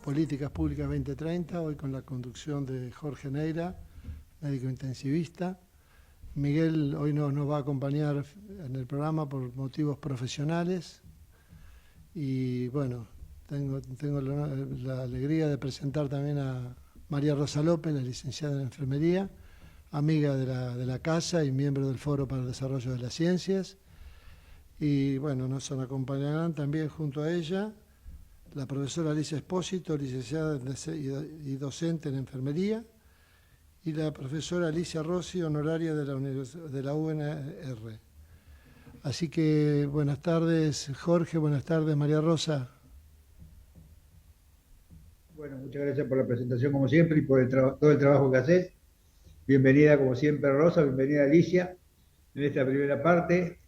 Políticas Públicas 2030, hoy con la conducción de Jorge Neira, médico intensivista. Miguel hoy nos va a acompañar en el programa por motivos profesionales y bueno, tengo la alegría de presentar también a María Rosa López, la licenciada en Enfermería, amiga de la casa y miembro del Foro para el Desarrollo de las Ciencias. Y bueno, nos acompañarán también junto a ella la profesora Alicia Espósito, licenciada y docente en Enfermería, y la profesora Alicia Rossi, honoraria de la UNR. Así que buenas tardes, Jorge, buenas tardes, María Rosa. Bueno, muchas gracias por la presentación como siempre y por todo el trabajo que haces. Bienvenida como siempre Rosa, bienvenida Alicia en esta primera parte.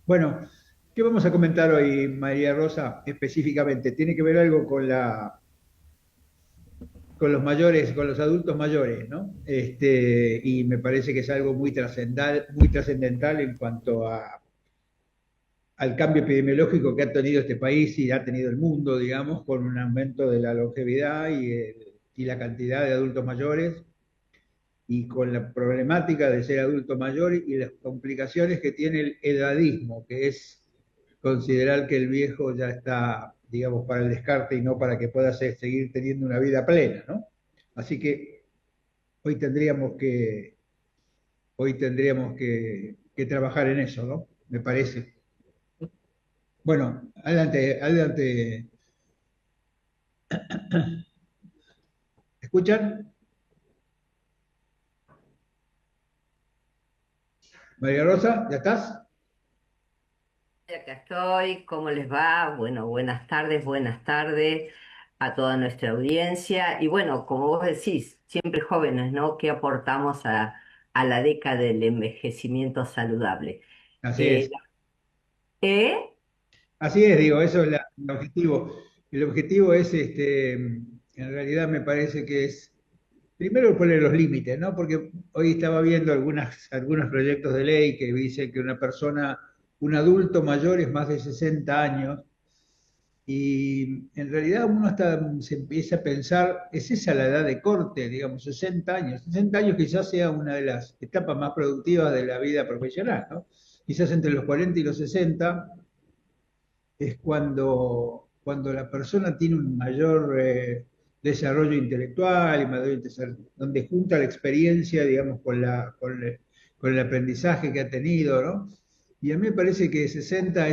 Bueno, ¿qué vamos a comentar hoy, María Rosa, específicamente? Tiene que ver algo con los mayores, con los adultos mayores, ¿no? Y me parece que es algo muy trascendental en cuanto al cambio epidemiológico que ha tenido este país y ha tenido el mundo, digamos, con un aumento de la longevidad y la cantidad de adultos mayores, y con la problemática de ser adulto mayor y las complicaciones que tiene el edadismo, que es considerar que el viejo ya está, digamos, para el descarte y no para que pueda seguir teniendo una vida plena, ¿no? Así que hoy que trabajar en eso, ¿no? Me parece. Bueno, adelante, adelante. ¿Escuchan? María Rosa, ¿ya estás? Acá estoy, ¿cómo les va? Bueno, buenas tardes a toda nuestra audiencia. Y bueno, como vos decís, siempre jóvenes, ¿no? ¿Qué aportamos a la década del envejecimiento saludable? Así Eh, es. ¿eh? Así es, digo, eso es el objetivo. El objetivo es, en realidad me parece que es, primero poner los límites, ¿no? Porque hoy estaba viendo algunos proyectos de ley que dicen que un adulto mayor es más de 60 años, y en realidad uno hasta se empieza a pensar, ¿es esa la edad de corte, digamos, 60 años? 60 años quizás sea una de las etapas más productivas de la vida profesional, ¿no? Quizás entre los 40 y los 60 es cuando la persona tiene un mayor desarrollo intelectual y donde junta la experiencia, digamos, con el aprendizaje que ha tenido, ¿no? Y a mí me parece que 60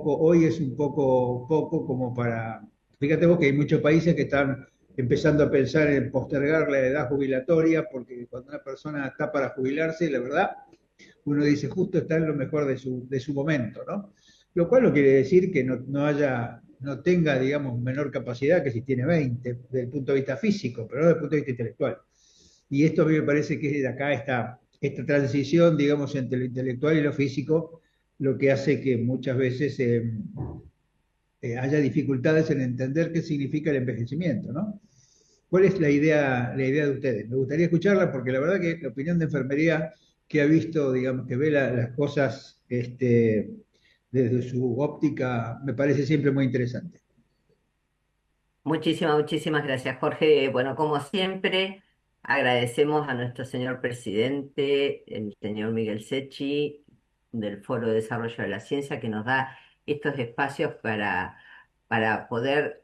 hoy es un poco como fíjate vos que hay muchos países que están empezando a pensar en postergar la edad jubilatoria, porque cuando una persona está para jubilarse, la verdad, uno dice justo está en lo mejor de su momento, ¿no? Lo cual no quiere decir que no tenga, digamos, menor capacidad que si tiene 20, desde el punto de vista físico, pero no desde el punto de vista intelectual. Y esto a mí me parece que es de acá esta transición, digamos, entre lo intelectual y lo físico, lo que hace que muchas veces haya dificultades en entender qué significa el envejecimiento, ¿no? ¿Cuál es la idea de ustedes? Me gustaría escucharla porque la verdad que la opinión de enfermería que ha visto, digamos, que ve las cosas desde su óptica, me parece siempre muy interesante. Muchísimas gracias, Jorge. Bueno, como siempre, agradecemos a nuestro señor presidente, el señor Miguel Secchi, del Foro de Desarrollo de la Ciencia, que nos da estos espacios para poder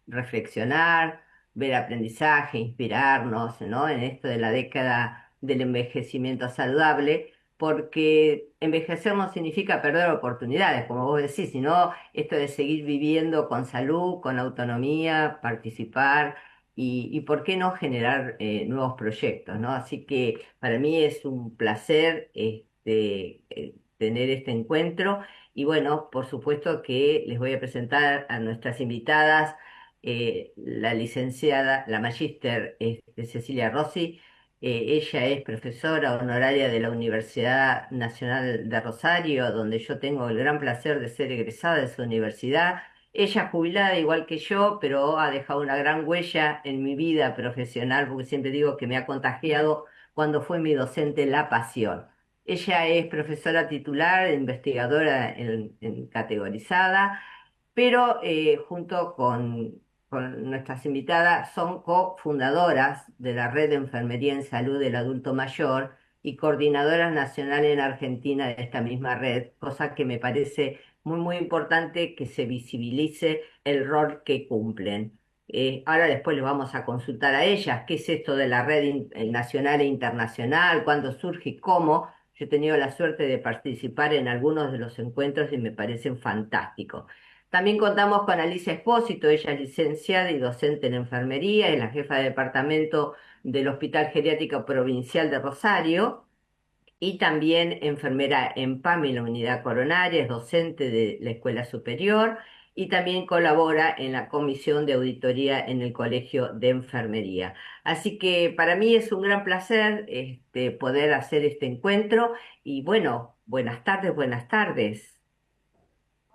reflexionar, ver aprendizaje, inspirarnos, ¿no? En esto de la década del envejecimiento saludable, porque envejecer no significa perder oportunidades, como vos decís, sino esto de seguir viviendo con salud, con autonomía, participar y por qué no generar nuevos proyectos, ¿no? Así que para mí es un placer tener este encuentro y bueno, por supuesto que les voy a presentar a nuestras invitadas, la licenciada, la magíster Cecilia Rossi. Ella es profesora honoraria de la Universidad Nacional de Rosario, donde yo tengo el gran placer de ser egresada de su universidad. Ella jubilada igual que yo, pero ha dejado una gran huella en mi vida profesional, porque siempre digo que me ha contagiado cuando fue mi docente la pasión. Ella es profesora titular, investigadora en categorizada. pero junto con nuestras invitadas son cofundadoras de la Red de Enfermería en Salud del Adulto Mayor y coordinadoras nacionales en Argentina de esta misma red, cosa que me parece muy, muy importante que se visibilice el rol que cumplen. Ahora después les vamos a consultar a ellas qué es esto de la red nacional e internacional, cuándo surge y cómo. Yo he tenido la suerte de participar en algunos de los encuentros y me parecen fantásticos. También contamos con Alicia Espósito, ella es licenciada y docente en enfermería, es la jefa de departamento del Hospital Geriátrico Provincial de Rosario y también enfermera en PAMI, en la unidad coronaria, es docente de la Escuela Superior y también colabora en la comisión de auditoría en el Colegio de Enfermería. Así que para mí es un gran placer poder hacer este encuentro y bueno, buenas tardes, buenas tardes.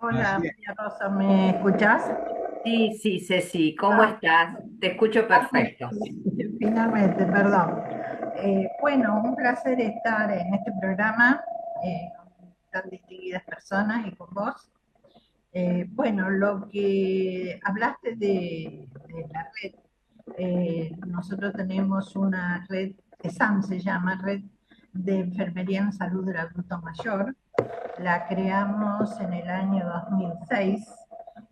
Hola, Así es. María Rosa, ¿me escuchás? Sí, sí, Ceci, ¿cómo Ah, estás? Te escucho perfecto. finalmente, perdón. Bueno, un placer estar en este programa con tan distinguidas personas y con vos. Bueno, lo que hablaste de la red, nosotros tenemos una red, ESAM se llama, Red de Enfermería en Salud del Adulto Mayor. La creamos en el año 2006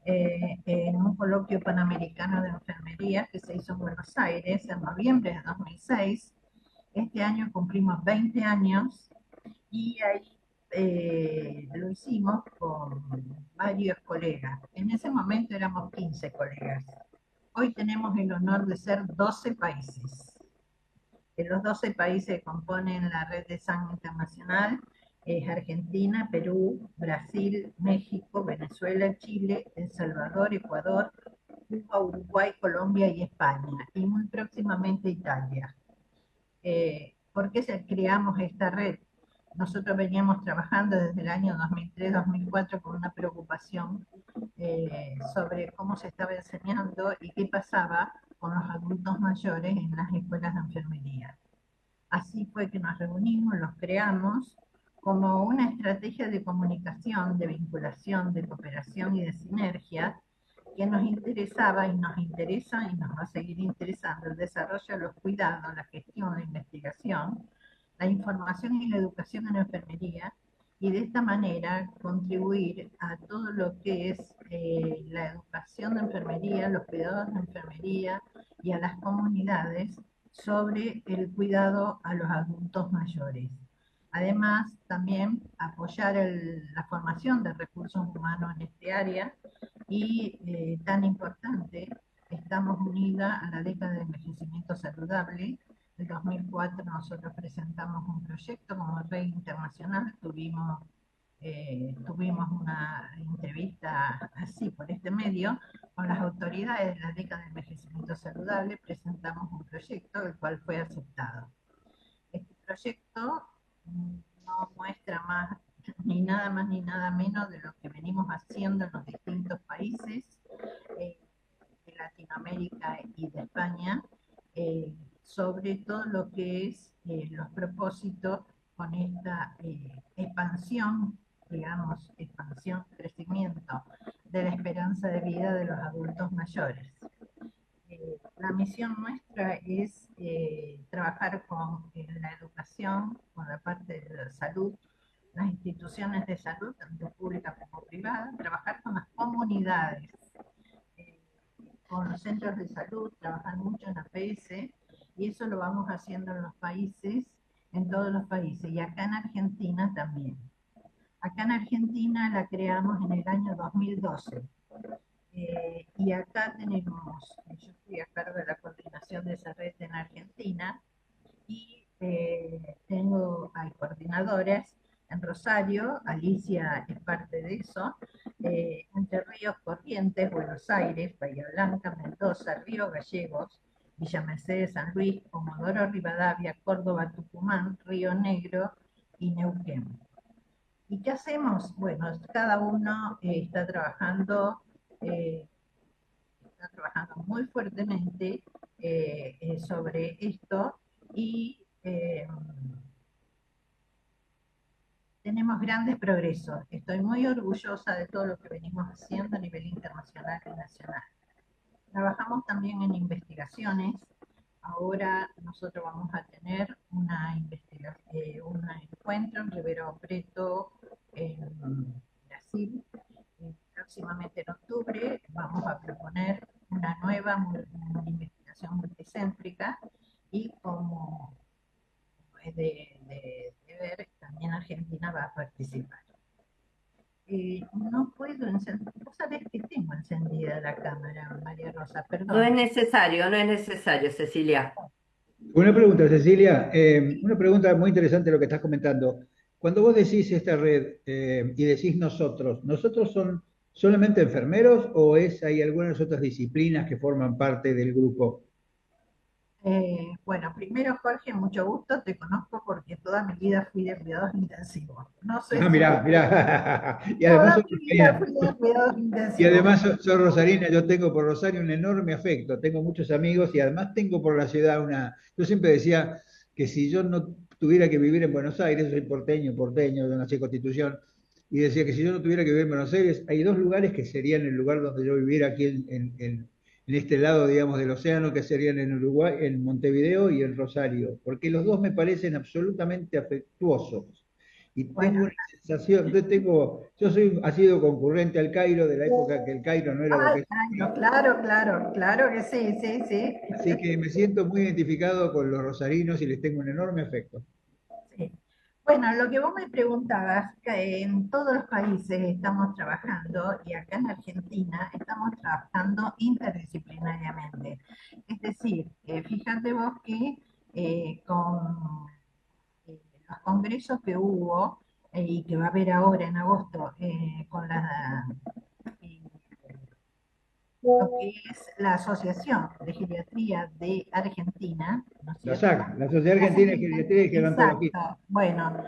en un coloquio panamericano de enfermería que se hizo en Buenos Aires en noviembre de 2006. Este año cumplimos 20 años y ahí lo hicimos con varios colegas. En ese momento éramos 15 colegas. Hoy tenemos el honor de ser 12 países. Los 12 países que componen la red de sangre internacional es Argentina, Perú, Brasil, México, Venezuela, Chile, El Salvador, Ecuador, Cuba, Uruguay, Colombia y España, y muy próximamente Italia. ¿Por qué creamos esta red? Nosotros veníamos trabajando desde el año 2003-2004 con una preocupación sobre cómo se estaba enseñando y qué pasaba con los adultos mayores en las escuelas de enfermería. Así fue que nos reunimos, los creamos como una estrategia de comunicación, de vinculación, de cooperación y de sinergia que nos interesaba y nos interesa y nos va a seguir interesando el desarrollo de los cuidados, la gestión, la investigación, la información y la educación en enfermería, y de esta manera contribuir a todo lo que es la educación de enfermería, los cuidados de enfermería y a las comunidades sobre el cuidado a los adultos mayores. Además, también apoyar la formación de recursos humanos en este área y tan importante, estamos unidas a la década de envejecimiento saludable. En 2004 nosotros presentamos un proyecto como red internacional, tuvimos una entrevista así por este medio con las autoridades de la década de envejecimiento saludable, presentamos un proyecto el cual fue aceptado. Este proyecto no muestra más ni nada menos de lo que venimos haciendo en los distintos países de Latinoamérica y de España, sobre todo lo que es los propósitos con esta expansión, digamos, expansión, crecimiento de la esperanza de vida de los adultos mayores. La misión nuestra es trabajar con la educación, con la parte de la salud, las instituciones de salud, tanto públicas como privadas, trabajar con las comunidades, eh, con los centros de salud, trabajar mucho en APS, y eso lo vamos haciendo en los países, en todos los países, y acá en Argentina también. Acá en Argentina la creamos en el año 2012. Y acá tenemos, yo estoy a cargo de la coordinación de esa red en Argentina y hay coordinadoras en Rosario, Alicia es parte de eso, Entre Ríos, Corrientes, Buenos Aires, Bahía Blanca, Mendoza, Río Gallegos, Villa Mercedes, San Luis, Comodoro Rivadavia, Córdoba, Tucumán, Río Negro y Neuquén. ¿Y qué hacemos? Bueno, cada uno eh, está trabajando muy fuertemente sobre esto y tenemos grandes progresos. Estoy muy orgullosa de todo lo que venimos haciendo a nivel internacional y nacional. Trabajamos también en investigaciones. Ahora nosotros vamos a tener un encuentro en Ribeirão Preto, en Brasil. Próximamente en octubre vamos a proponer una nueva investigación multicéntrica y como es de ver, también Argentina va a participar. No puedo encender, vos sabés que tengo encendida la cámara, María Rosa, No es perdón. necesario, no es necesario, Cecilia. Una pregunta, Cecilia, una pregunta muy interesante lo que estás comentando. Cuando vos decís esta red y decís nosotros, ¿nosotros son solamente enfermeros o hay algunas otras disciplinas que forman parte del grupo? Bueno, primero Jorge, mucho gusto, te conozco porque toda mi vida fui de cuidados intensivos. No sé Ah, si mirá, mirá. Y además toda sos mi vida rosarina. fui de cuidados Y intensivos. además sos rosarina. Yo tengo por Rosario un enorme afecto. Tengo muchos amigos y además tengo por la ciudad una. Yo siempre decía que si yo no tuviera que vivir en Buenos Aires, soy porteño, yo nací en Constitución, y decía que si yo no tuviera que vivir en Buenos Aires, hay dos lugares que serían el lugar donde yo viviera aquí en este lado, digamos, del océano, que serían en Uruguay, en Montevideo y en Rosario, porque los dos me parecen absolutamente afectuosos. Y tengo Bueno, una sensación, yo soy, ha sido concurrente al Cairo de la época que el Cairo no era lo que es claro, hoy, claro, claro, claro que sí, sí, sí. así que me siento muy identificado con los rosarinos y les tengo un enorme afecto. Sí. Bueno, lo que vos me preguntabas, que en todos los países estamos trabajando y acá en Argentina estamos trabajando interdisciplinariamente. Es decir, fíjate vos que con los congresos que hubo y que va a haber ahora en agosto con eh, lo que es la Asociación de Geriatría de Argentina, ¿no es La cierto? SAG, la Sociedad La Argentina de Secretaría, Geriatría y Gerontología. exacto. Bueno,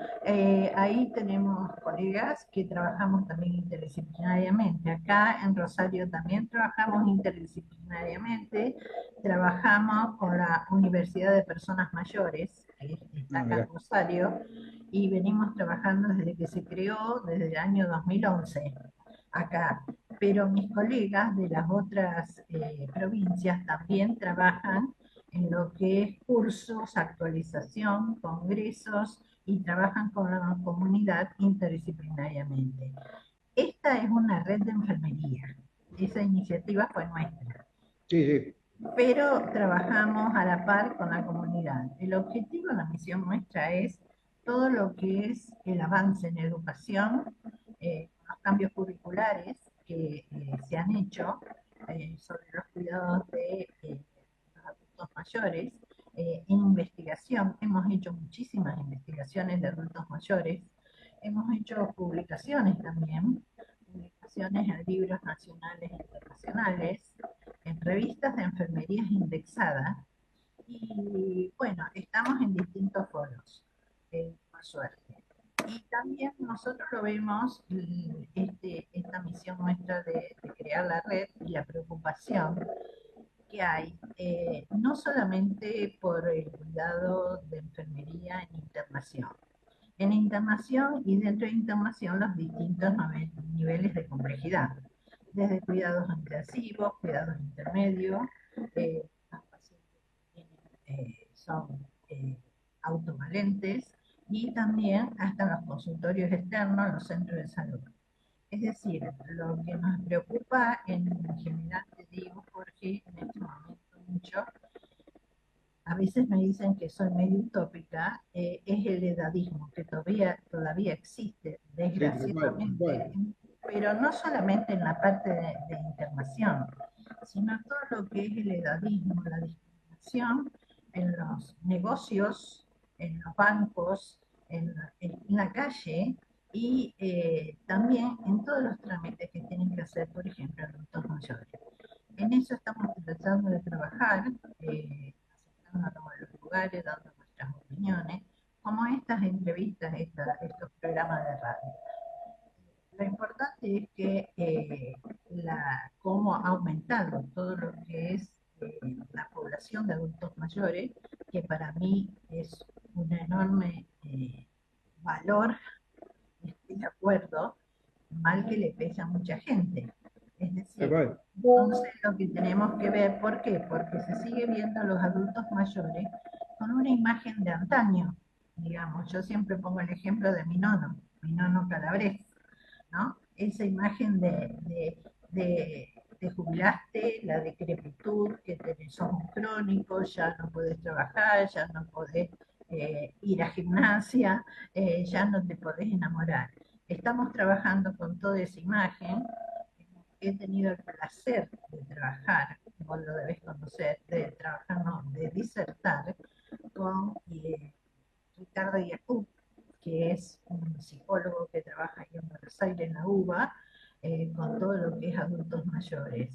ahí tenemos colegas que trabajamos también interdisciplinariamente. Acá en Rosario también trabajamos interdisciplinariamente. Trabajamos con la Universidad de Personas Mayores, que está Ah, acá en mirá. Rosario, y venimos trabajando desde que se creó, desde el año 2011 acá. Pero mis colegas de las otras provincias también trabajan en lo que es cursos, actualización, congresos y trabajan con la comunidad interdisciplinariamente. Esta es una red de enfermería. Esa iniciativa fue nuestra, Sí, sí. pero trabajamos a la par con la comunidad. El objetivo, la misión nuestra es todo lo que es el avance en educación, los cambios curriculares que se han hecho sobre los cuidados de los adultos mayores. En investigación, hemos hecho muchísimas investigaciones de adultos mayores, hemos hecho publicaciones también, publicaciones en libros nacionales e internacionales, en revistas de enfermería indexadas y bueno, estamos en distintos foros, por suerte. Y también nosotros lo vemos, esta misión nuestra de crear la red y la preocupación que hay, no solamente por el cuidado de enfermería en internación y dentro de internación los distintos niveles de complejidad, desde cuidados intensivos, cuidados intermedios, los pacientes son autovalentes y también hasta los consultorios externos, los centros de salud. Es decir, lo que nos preocupa en general, te digo, Jorge, en este momento mucho, a veces me dicen que soy medio utópica, es el edadismo, que todavía existe, Sí, tal cual, tal desgraciadamente, cual. pero no solamente en la parte de internación, sino todo lo que es el edadismo, la discriminación en los negocios, en los bancos, en la calle y también en todos los trámites que tienen que hacer, por ejemplo, adultos mayores. En eso estamos tratando de trabajar, acercándonos a los lugares, dando nuestras opiniones, como estas entrevistas, estos programas de radio. Lo importante es que cómo ha aumentado todo lo que es la población de adultos mayores, que para mí es un enorme valor estoy de acuerdo, mal que le pesa a mucha gente. Es Tal decir, cual. entonces lo que tenemos que ver, ¿por qué? Porque se sigue viendo a los adultos mayores con una imagen de antaño, digamos. Yo siempre pongo el ejemplo de mi nono Calabrés, ¿no? Esa imagen te jubilaste, la decrepitud, que sos un crónico, ya no podés trabajar, ya no podés ir a gimnasia, ya no te podés enamorar. Estamos trabajando con toda esa imagen. He tenido el placer de trabajar, vos lo debes conocer, de trabajar, no, de disertar con Ricardo Iacup, que es un psicólogo que trabaja aquí en Buenos Aires, en la UBA, con todo lo que es adultos mayores.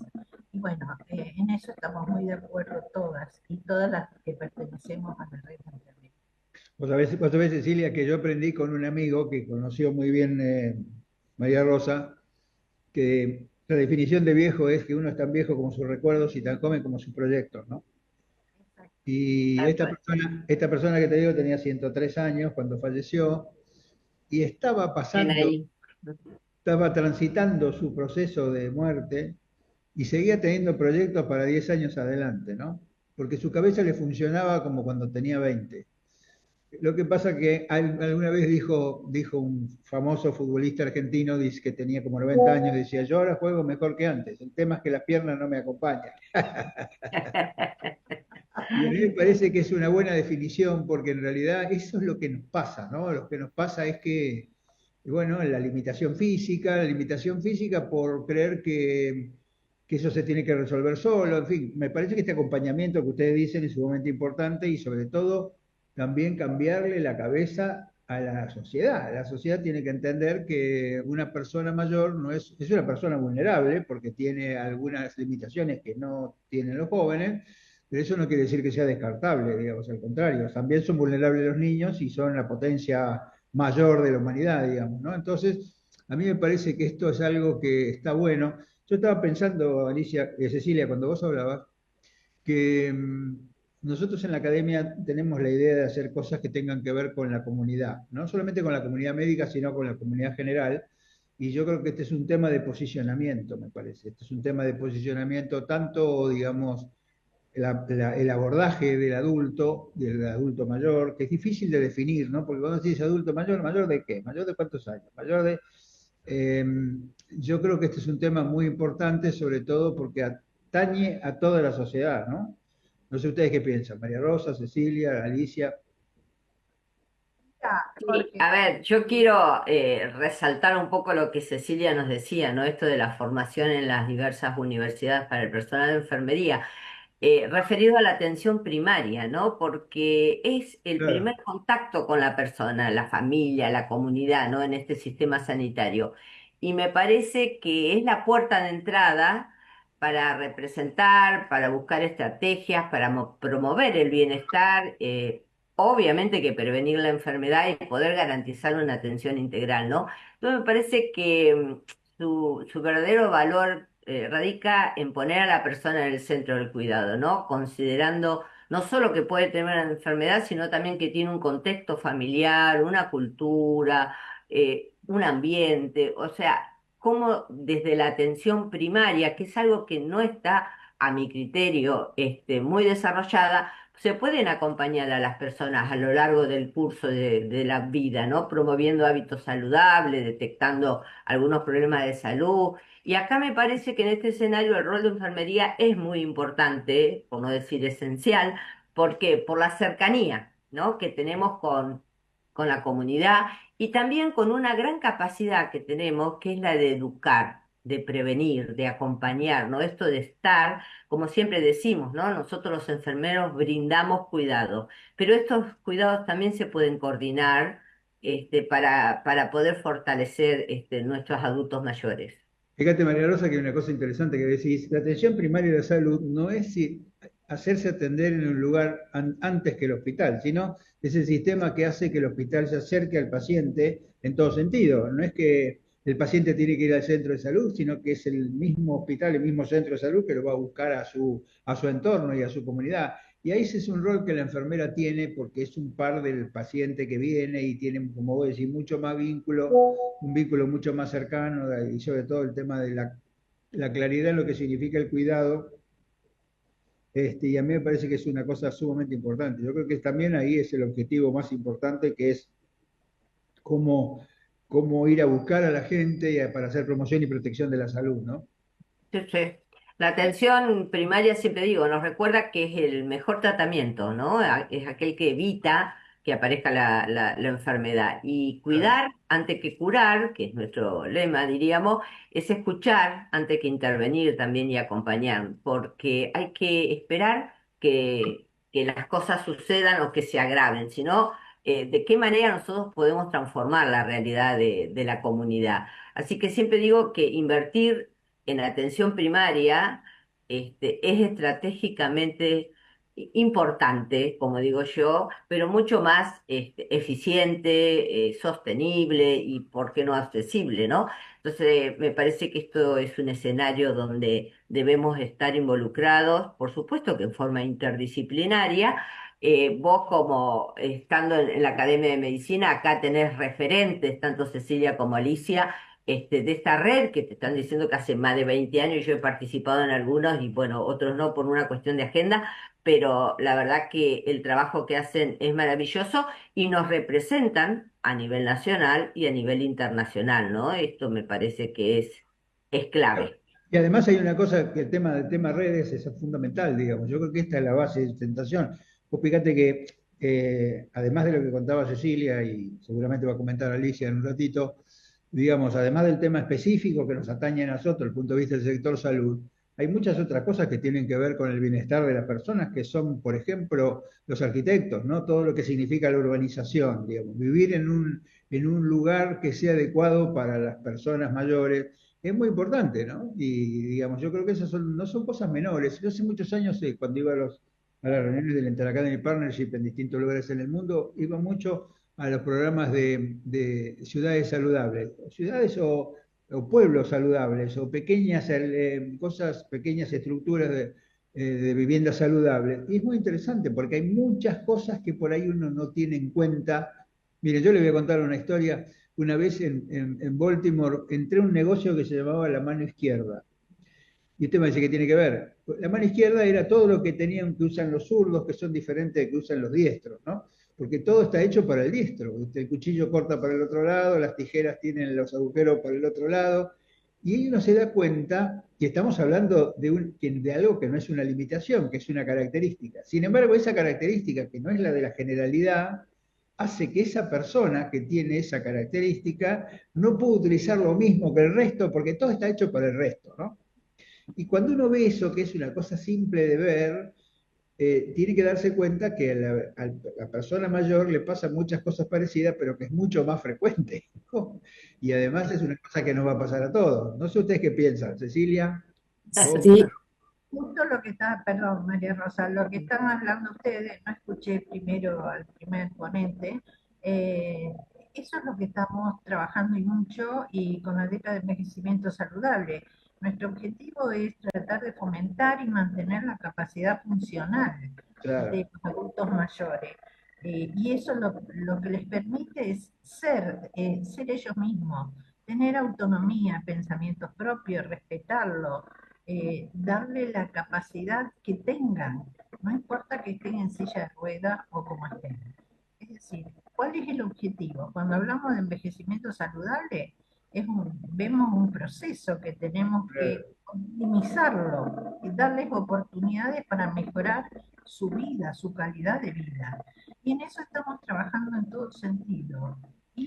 Y bueno, en eso estamos muy de acuerdo todas, y todas las que pertenecemos a la red de enfermería. Vos sabés, Cecilia, que yo aprendí con un amigo que conoció muy bien María Rosa, que la definición de viejo es que uno es tan viejo como sus recuerdos y tan joven como sus proyectos, ¿no? Y Tal cual. esta persona que te digo tenía 103 años cuando falleció y Bien ahí. estaba transitando su proceso de muerte y seguía teniendo proyectos para 10 años adelante, ¿no? Porque su cabeza le funcionaba como cuando tenía 20. Lo que pasa que alguna vez dijo un famoso futbolista argentino, dice que tenía como 90 años, decía, yo ahora juego mejor que antes, el tema es que las piernas no me acompañan. Y a mí me parece que es una buena definición porque en realidad eso es lo que nos pasa, ¿no? Lo que nos pasa es que, bueno, la limitación física por creer que eso se tiene que resolver solo, en fin, me parece que este acompañamiento que ustedes dicen es sumamente importante y sobre todo también cambiarle la cabeza a la sociedad. La sociedad tiene que entender que una persona mayor no es una persona vulnerable porque tiene algunas limitaciones que no tienen los jóvenes, pero eso no quiere decir que sea descartable, digamos, al contrario, también son vulnerables los niños y son la potencia mayor de la humanidad, digamos, ¿no? Entonces, a mí me parece que esto es algo que está bueno. Yo estaba pensando, Alicia, Cecilia, cuando vos hablabas, que nosotros en la academia tenemos la idea de hacer cosas que tengan que ver con la comunidad, no solamente con la comunidad médica, sino con la comunidad general. Y yo creo que este es un tema de posicionamiento, me parece. Este es un tema de posicionamiento tanto, digamos, el abordaje del adulto mayor, que es difícil de definir, ¿no? Porque cuando decís adulto mayor, ¿mayor de qué? ¿Mayor de cuántos años? Mayor de... eh, yo creo que este es un tema muy importante, sobre todo porque atañe a toda la sociedad, ¿no? No sé ustedes qué piensan, María Rosa, Cecilia, Alicia. Ya, Sí, Jorge, a ver, yo quiero resaltar un poco lo que Cecilia nos decía, ¿no? Esto de la formación en las diversas universidades para el personal de enfermería, referido a la atención primaria, ¿no? Porque es el Claro. primer contacto con la persona, la familia, la comunidad, ¿no? En este sistema sanitario. Y me parece que es la puerta de entrada para representar, para buscar estrategias, para promover el bienestar. Obviamente que prevenir la enfermedad y poder garantizar una atención integral, ¿no? Entonces me parece que su verdadero valor radica en poner a la persona en el centro del cuidado, ¿no? Considerando no solo que puede tener una enfermedad, sino también que tiene un contexto familiar, una cultura, un ambiente, o sea, cómo desde la atención primaria, que es algo que no está a mi criterio, muy desarrollada, se pueden acompañar a las personas a lo largo del curso de la vida, ¿no? Promoviendo hábitos saludables, detectando algunos problemas de salud. Y acá me parece que en este escenario el rol de enfermería es muy importante, por no decir esencial. ¿Por qué? Por la cercanía, ¿no? Que tenemos con la comunidad y también con una gran capacidad que tenemos, que es la de educar, de prevenir, de acompañar, ¿no? Esto de estar, como siempre decimos, ¿no? Nosotros los enfermeros brindamos cuidado, pero estos cuidados también se pueden coordinar, para poder fortalecer, nuestros adultos mayores. Fíjate, María Rosa, que hay una cosa interesante que decís, la atención primaria de la salud no es hacerse atender en un lugar antes que el hospital, sino es el sistema que hace que el hospital se acerque al paciente en todo sentido. No es que el paciente tiene que ir al centro de salud, sino que es el mismo hospital, el mismo centro de salud que lo va a buscar a su entorno y a su comunidad. Y ahí ese es un rol que la enfermera tiene porque es un par del paciente que viene y tiene, como vos decís, mucho más vínculo, un vínculo mucho más cercano y sobre todo el tema de la claridad en lo que significa el cuidado. Y a mí me parece que es una cosa sumamente importante. Yo creo que también ahí es el objetivo más importante, que es cómo ir a buscar a la gente para hacer promoción y protección de la salud, ¿no? Sí, sí. La atención primaria, siempre digo, nos recuerda que es el mejor tratamiento, ¿no? Es aquel que evita que aparezca la enfermedad. Y cuidar antes que curar, que es nuestro lema, diríamos, es escuchar antes que intervenir también y acompañar, porque hay que esperar que las cosas sucedan o que se agraven, sino de qué manera nosotros podemos transformar la realidad de la comunidad. Así que siempre digo que invertir en la atención primaria es estratégicamente importante, como digo yo, pero mucho más eficiente, sostenible y, ¿por qué no, accesible, ¿no? Entonces, me parece que esto es un escenario donde debemos estar involucrados, por supuesto que en forma interdisciplinaria. Vos, como estando en la Academia de Medicina, acá tenés referentes, tanto Cecilia como Alicia, de esta red que te están diciendo que hace más de 20 años. Yo he participado en algunos y bueno, otros no por una cuestión de agenda, pero la verdad que el trabajo que hacen es maravilloso y nos representan a nivel nacional y a nivel internacional, ¿no? Esto me parece que es clave. Y además hay una cosa, que el tema redes es fundamental, digamos. Yo creo que esta es la base de sustentación. Vos fíjate que, además de lo que contaba Cecilia, y seguramente va a comentar Alicia en un ratito, digamos, además del tema específico que nos atañe a nosotros, desde el punto de vista del sector salud, hay muchas otras cosas que tienen que ver con el bienestar de las personas, que son, por ejemplo, los arquitectos, ¿no? Todo lo que significa la urbanización, digamos, vivir en un lugar que sea adecuado para las personas mayores es muy importante, ¿no? Y digamos, yo creo que esas no son cosas menores. Yo hace muchos años, cuando iba a las reuniones del Interacademy Partnership en distintos lugares en el mundo, iba mucho a los programas de ciudades saludables, ciudades o pueblos saludables, o pequeñas cosas, pequeñas estructuras de viviendas saludables. Y es muy interesante porque hay muchas cosas que por ahí uno no tiene en cuenta. Mire, yo le voy a contar una historia. Una vez en Baltimore entré a un negocio que se llamaba La Mano Izquierda. Y usted me dice, ¿qué tiene que ver? La mano izquierda era todo lo que tenían que usan los zurdos, que son diferentes de que usan los diestros, ¿no? Porque todo está hecho para el diestro. El cuchillo corta para el otro lado, las tijeras tienen los agujeros para el otro lado. Y ahí uno se da cuenta que estamos hablando de algo que no es una limitación, que es una característica. Sin embargo, esa característica, que no es la de la generalidad, hace que esa persona que tiene esa característica no pueda utilizar lo mismo que el resto, porque todo está hecho para el resto, ¿no? Y cuando uno ve eso, que es una cosa simple de ver, tiene que darse cuenta que a la persona mayor le pasan muchas cosas parecidas, pero que es mucho más frecuente, ¿no? Y además es una cosa que nos va a pasar a todos. No sé ustedes qué piensan, Cecilia. ¿Vos? Sí, Justo lo que está, perdón, María Rosa, lo que están hablando ustedes, no escuché primero al primer ponente, eso es lo que estamos trabajando y mucho, y con la década de envejecimiento saludable. Nuestro objetivo es tratar de fomentar y mantener la capacidad funcional Claro. de los adultos mayores. Y eso lo que les permite es ser ellos mismos, tener autonomía, pensamientos propios, respetarlos, darle la capacidad que tengan, no importa que estén en silla de ruedas o como estén. Es decir, ¿cuál es el objetivo? Cuando hablamos de envejecimiento saludable, vemos un proceso que tenemos que optimizarlo y darles oportunidades para mejorar su vida, su calidad de vida. Y en eso estamos trabajando en todo sentido.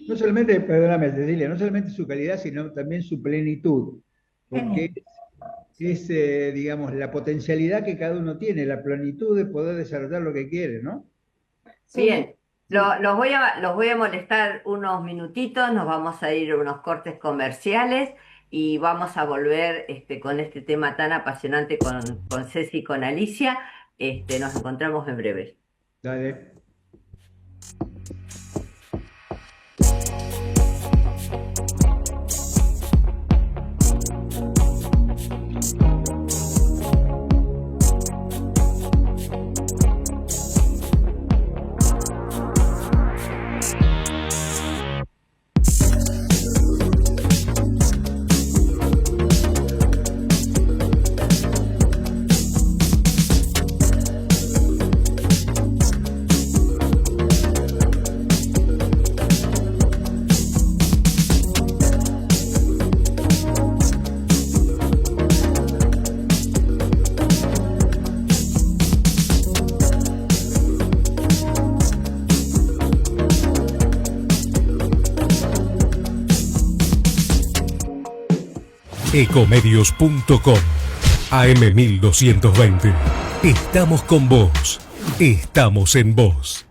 No solamente, perdóname, Cecilia, no solamente su calidad, sino también su plenitud. Porque es, digamos, la potencialidad que cada uno tiene, la plenitud de poder desarrollar lo que quiere, ¿no? Sí. Bien, los voy a molestar unos minutitos, nos vamos a ir a unos cortes comerciales y vamos a volver con este tema tan apasionante con Ceci y con Alicia. Nos encontramos en breve. Dale. Ecomedios.com AM 1220. Estamos con vos. Estamos en vos.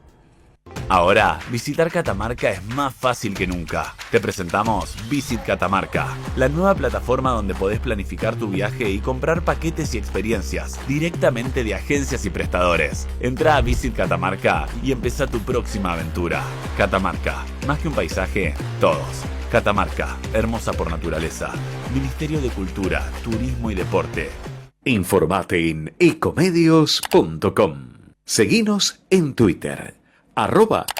Ahora, visitar Catamarca es más fácil que nunca. Te presentamos Visit Catamarca, la nueva plataforma donde podés planificar tu viaje y comprar paquetes y experiencias directamente de agencias y prestadores. Entrá a Visit Catamarca y empezá tu próxima aventura. Catamarca, más que un paisaje, todos. Catamarca, hermosa por naturaleza. Ministerio de Cultura, Turismo y Deporte. Informate en ecomedios.com. Seguinos en Twitter,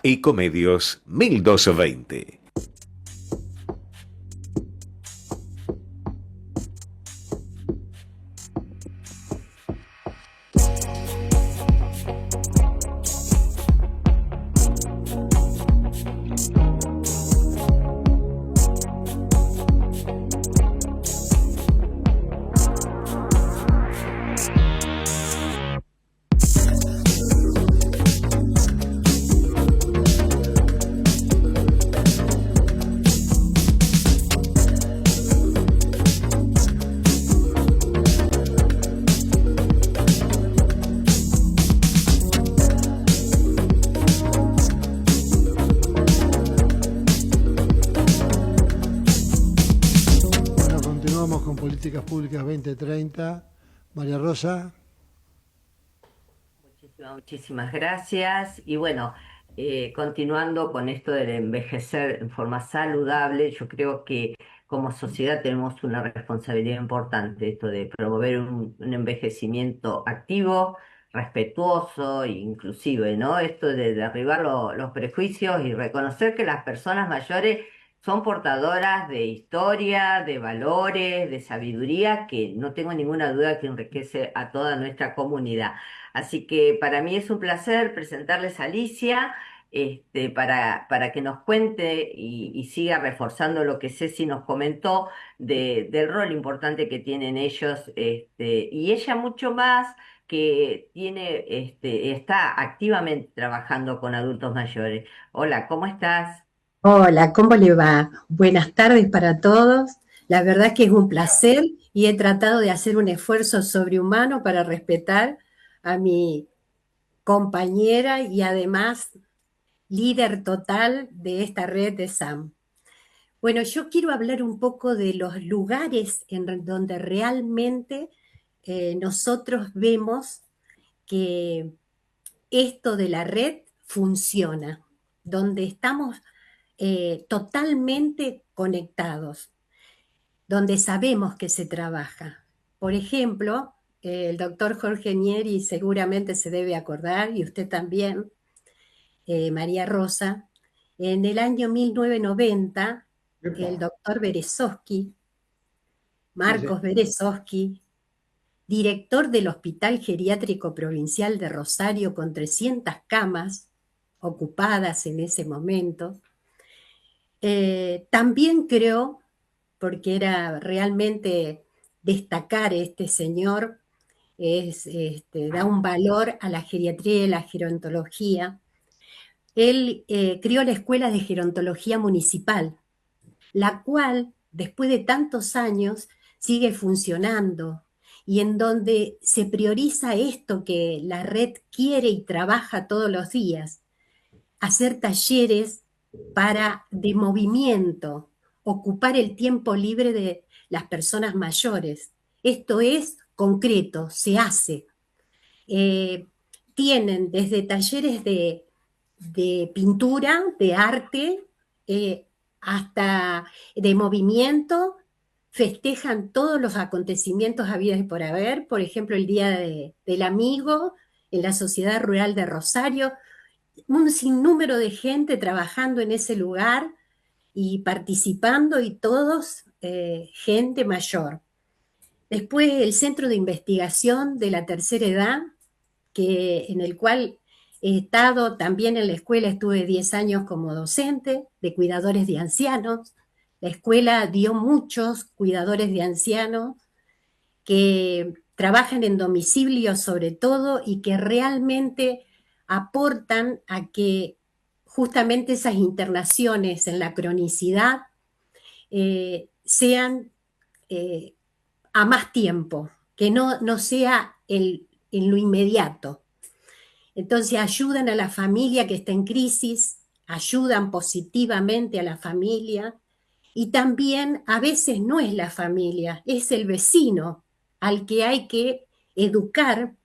@ecomedios 1220. Bueno, continuamos con Políticas Públicas 2030. María Rosa. Muchísimas gracias. Y bueno, continuando con esto del envejecer en forma saludable, yo creo que como sociedad tenemos una responsabilidad importante, esto de promover un envejecimiento activo, respetuoso e inclusive, ¿no? Esto de derribar los prejuicios y reconocer que las personas mayores son portadoras de historia, de valores, de sabiduría, que no tengo ninguna duda que enriquece a toda nuestra comunidad. Así que para mí es un placer presentarles a Alicia, para que nos cuente y siga reforzando lo que Ceci nos comentó del rol importante que tienen ellos, y ella mucho más que está activamente trabajando con adultos mayores. Hola, ¿cómo estás? Hola, ¿cómo le va? Buenas tardes para todos. La verdad que es un placer y he tratado de hacer un esfuerzo sobrehumano para respetar a mi compañera y además líder total de esta red de SAM. Bueno, yo quiero hablar un poco de los lugares en donde realmente nosotros vemos que esto de la red funciona, donde estamos totalmente conectados, donde sabemos que se trabaja. Por ejemplo, el doctor Jorge Nieri seguramente se debe acordar, y usted también, María Rosa, en el año 1990, el doctor Berezovsky, Marcos Berezovsky, director del Hospital Geriátrico Provincial de Rosario con 300 camas ocupadas en ese momento, también creo, porque era realmente destacar este señor, da un valor a la geriatría y la gerontología. Él creó la Escuela de Gerontología Municipal, la cual, después de tantos años, sigue funcionando y en donde se prioriza esto que la red quiere y trabaja todos los días, hacer talleres de movimiento, ocupar el tiempo libre de las personas mayores. Esto es concreto, se hace. Tienen desde talleres de pintura, de arte, hasta de movimiento, festejan todos los acontecimientos habidos y por haber, por ejemplo, el Día del Amigo en la Sociedad Rural de Rosario, un sinnúmero de gente trabajando en ese lugar y participando, y todos gente mayor. Después el Centro de Investigación de la Tercera Edad, en el cual he estado también en la escuela, estuve 10 años como docente de cuidadores de ancianos. La escuela dio muchos cuidadores de ancianos que trabajan en domicilio sobre todo y que realmente aportan a que justamente esas internaciones en la cronicidad sean a más tiempo, que no sea en lo inmediato. Entonces ayudan a la familia que está en crisis, ayudan positivamente a la familia, y también a veces no es la familia, es el vecino al que hay que educar,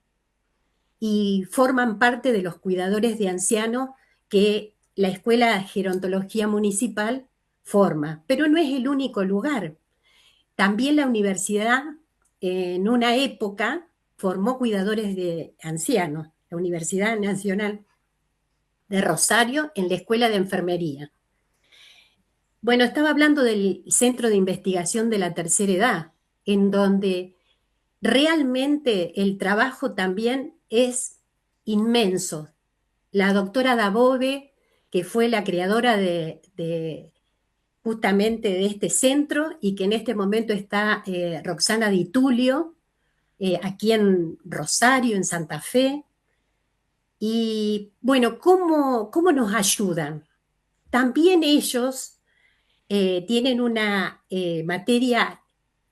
y forman parte de los cuidadores de ancianos que la Escuela de Gerontología Municipal forma. Pero no es el único lugar. También la universidad, en una época, formó cuidadores de ancianos, la Universidad Nacional de Rosario, en la Escuela de Enfermería. Bueno, estaba hablando del Centro de Investigación de la Tercera Edad, en donde realmente el trabajo también es inmenso. La doctora Dabove, que fue la creadora justamente de este centro, y que en este momento está Roxana Di Tulio, aquí en Rosario, en Santa Fe. Y bueno, ¿cómo nos ayudan? También ellos tienen una materia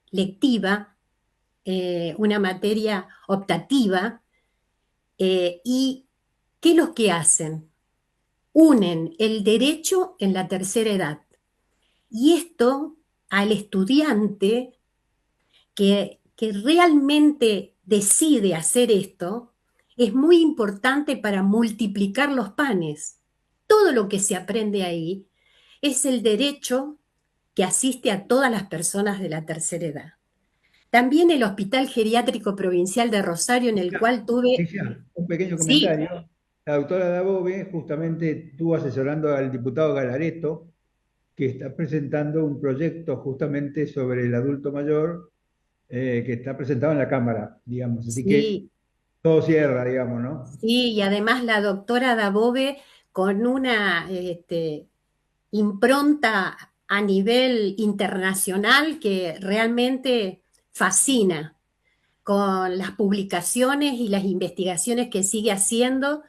lectiva, una materia optativa, y ¿qué es lo que hacen? Unen el derecho en la tercera edad. Y esto al estudiante que realmente decide hacer esto, es muy importante para multiplicar los panes. Todo lo que se aprende ahí es el derecho que asiste a todas las personas de la tercera edad. También el Hospital Geriátrico Provincial de Rosario, en el cual tuve... Patricia, un pequeño Sí, comentario. La doctora Dabove justamente estuvo asesorando al diputado Galareto, que está presentando un proyecto justamente sobre el adulto mayor, que está presentado en la Cámara, digamos. Así que sí, todo cierra, digamos, ¿no? sí, y además la doctora Dabove con una impronta a nivel internacional que realmente fascina, con las publicaciones y las investigaciones que sigue haciendo,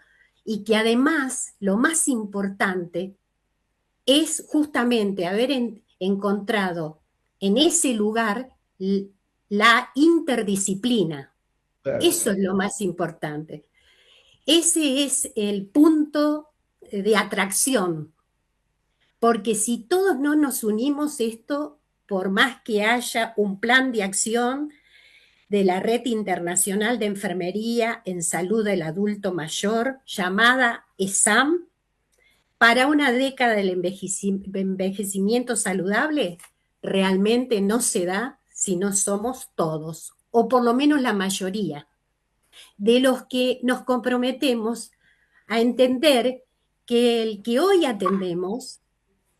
y que además lo más importante es justamente haber encontrado en ese lugar la interdisciplina. Claro. Eso es lo más importante. Ese es el punto de atracción, porque si todos no nos unimos, esto, por más que haya un plan de acción de la Red Internacional de Enfermería en Salud del Adulto Mayor, llamada ESAM, para una década del envejecimiento saludable, realmente no se da si no somos todos, o por lo menos la mayoría, de los que nos comprometemos a entender que el que hoy atendemos,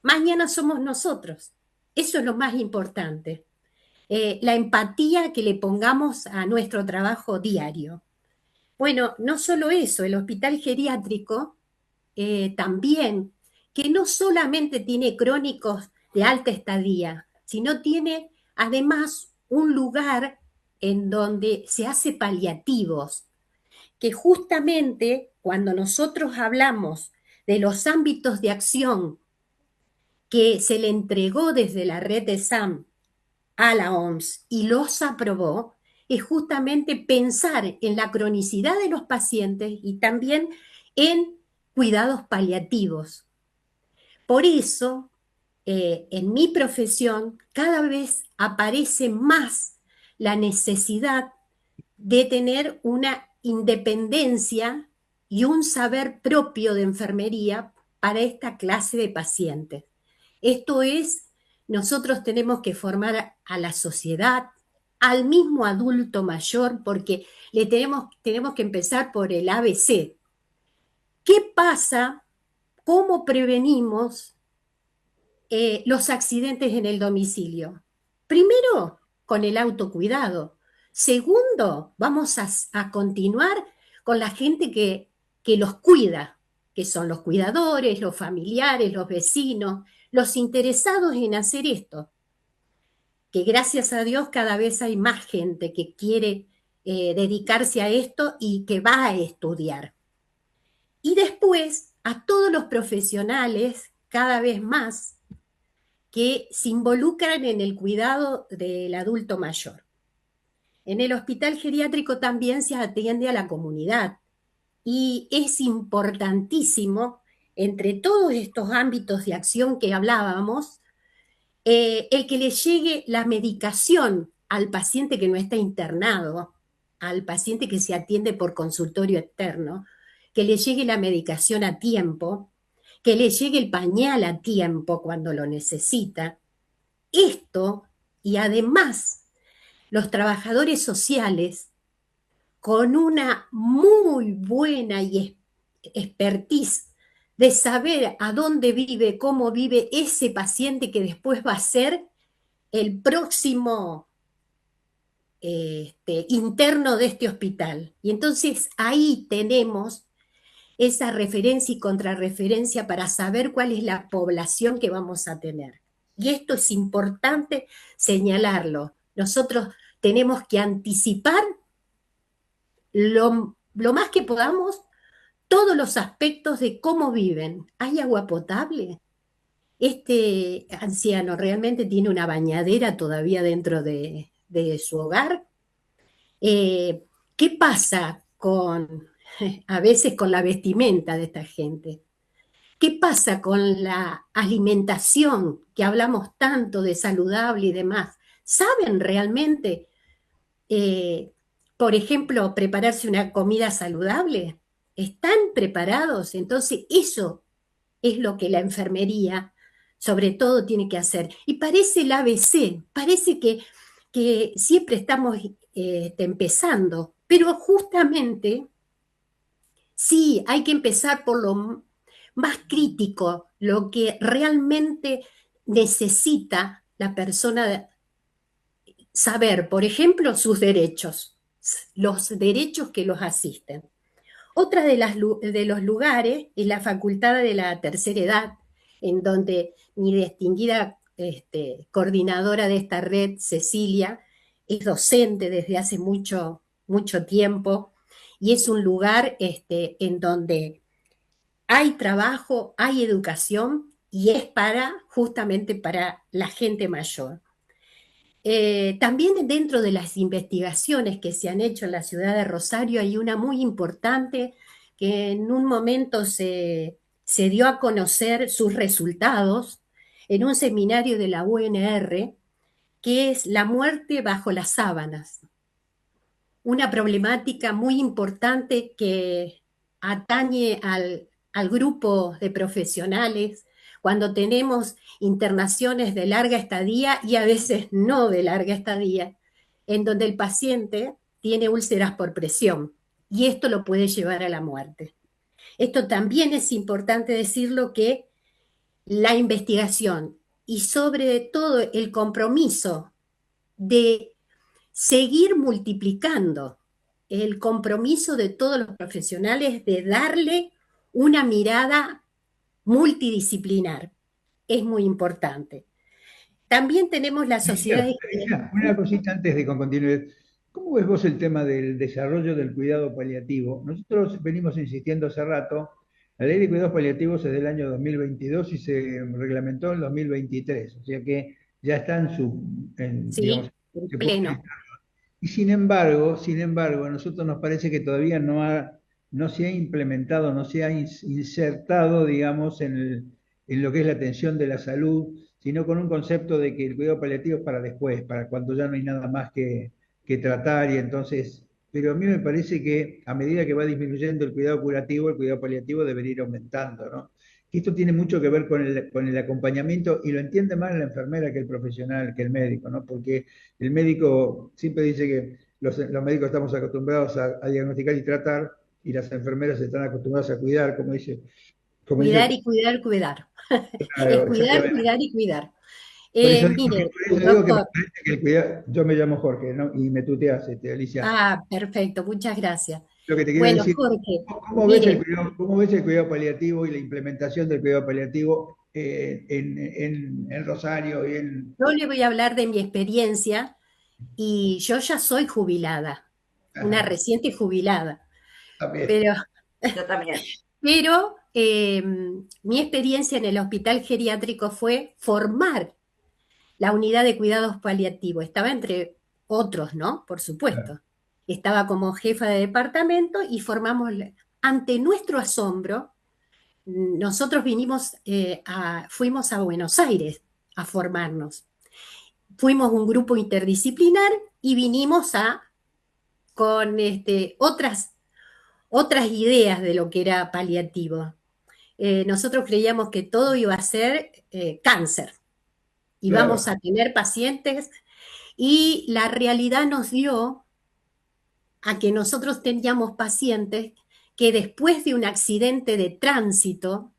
mañana somos nosotros. Eso es lo más importante. La empatía que le pongamos a nuestro trabajo diario. Bueno, no solo eso, el hospital geriátrico también, que no solamente tiene crónicos de alta estadía, sino tiene además un lugar en donde se hace paliativos, que justamente cuando nosotros hablamos de los ámbitos de acción que se le entregó desde la red de SAM a la OMS y los aprobó, es justamente pensar en la cronicidad de los pacientes y también en cuidados paliativos. Por eso, en mi profesión, cada vez aparece más la necesidad de tener una independencia y un saber propio de enfermería para esta clase de pacientes. Esto es, nosotros tenemos que formar a la sociedad, al mismo adulto mayor, porque tenemos que empezar por el ABC. ¿Qué pasa? ¿Cómo prevenimos los accidentes en el domicilio? Primero, con el autocuidado. Segundo, vamos a continuar con la gente que los cuida, que son los cuidadores, los familiares, los vecinos, los interesados en hacer esto. Que gracias a Dios cada vez hay más gente que quiere dedicarse a esto y que va a estudiar. Y después a todos los profesionales, cada vez más, que se involucran en el cuidado del adulto mayor. En el hospital geriátrico también se atiende a la comunidad y es importantísimo, entre todos estos ámbitos de acción que hablábamos, el que le llegue la medicación al paciente que no está internado, al paciente que se atiende por consultorio externo, que le llegue la medicación a tiempo, que le llegue el pañal a tiempo cuando lo necesita. Esto, y además los trabajadores sociales, con una muy buena expertise de saber a dónde vive, cómo vive ese paciente que después va a ser el próximo interno de este hospital. Y entonces ahí tenemos esa referencia y contrarreferencia para saber cuál es la población que vamos a tener. Y esto es importante señalarlo. Nosotros tenemos que anticipar lo más que podamos todos los aspectos de cómo viven. ¿Hay agua potable? Este anciano realmente tiene una bañadera todavía dentro de su hogar. ¿Qué pasa a veces con la vestimenta de esta gente? ¿Qué pasa con la alimentación, que hablamos tanto de saludable y demás? ¿Saben realmente, por ejemplo, prepararse una comida saludable? ¿Están preparados? Entonces eso es lo que la enfermería sobre todo tiene que hacer. Y parece el ABC, parece que siempre estamos empezando, pero justamente sí, hay que empezar por lo más crítico, lo que realmente necesita la persona saber, por ejemplo, sus derechos, los derechos que los asisten. Otra de los lugares es la Facultad de la Tercera Edad, en donde mi distinguida coordinadora de esta red, Cecilia, es docente desde hace mucho, mucho tiempo, y es un lugar en donde hay trabajo, hay educación, y es justamente para la gente mayor. También dentro de las investigaciones que se han hecho en la ciudad de Rosario hay una muy importante que en un momento se dio a conocer sus resultados en un seminario de la UNR, que es la muerte bajo las sábanas. Una problemática muy importante que atañe al grupo de profesionales cuando tenemos internaciones de larga estadía y a veces no de larga estadía, en donde el paciente tiene úlceras por presión y esto lo puede llevar a la muerte. Esto también es importante decirlo, que la investigación y sobre todo el compromiso de seguir multiplicando, el compromiso de todos los profesionales de darle una mirada multidisciplinar, es muy importante. También tenemos la sociedad... Una cosita antes de continuar. ¿Cómo ves vos el tema del desarrollo del cuidado paliativo? Nosotros venimos insistiendo hace rato, la ley de cuidados paliativos es del año 2022 y se reglamentó en 2023, o sea que ya está en pleno. Y sin embargo, a nosotros nos parece que todavía no se ha implementado, no se ha insertado, digamos, en lo que es la atención de la salud, sino con un concepto de que el cuidado paliativo es para después, para cuando ya no hay nada más que tratar, y entonces, pero a mí me parece que a medida que va disminuyendo el cuidado curativo, el cuidado paliativo debería ir aumentando, ¿no? Y esto tiene mucho que ver con el acompañamiento, y lo entiende más la enfermera que el profesional, que el médico, ¿no? Porque el médico siempre dice que los médicos estamos acostumbrados a diagnosticar y tratar, y las enfermeras están acostumbradas a cuidar, como dice. Cuidar y cuidar. Claro, es cuidar, cuidar y cuidar. Mire, doctor, yo me llamo Jorge, ¿no? Y me tuteas, Alicia. Perfecto, muchas gracias. Lo que te quiero decir, Jorge, ¿cómo ves el cuidado paliativo y la implementación del cuidado paliativo en Rosario? Yo le voy a hablar de mi experiencia, y yo ya soy jubilada, una reciente jubilada. También. Yo también. Pero mi experiencia en el hospital geriátrico fue formar la unidad de cuidados paliativos. Estaba entre otros, ¿no? Por supuesto. Estaba como jefa de departamento y formamos, ante nuestro asombro, nosotros fuimos a Buenos Aires a formarnos. Fuimos un grupo interdisciplinar y vinimos con otras ideas de lo que era paliativo. Nosotros creíamos que todo iba a ser cáncer. Íbamos a tener pacientes y la realidad nos dio a que nosotros teníamos pacientes que después de un accidente de tránsito,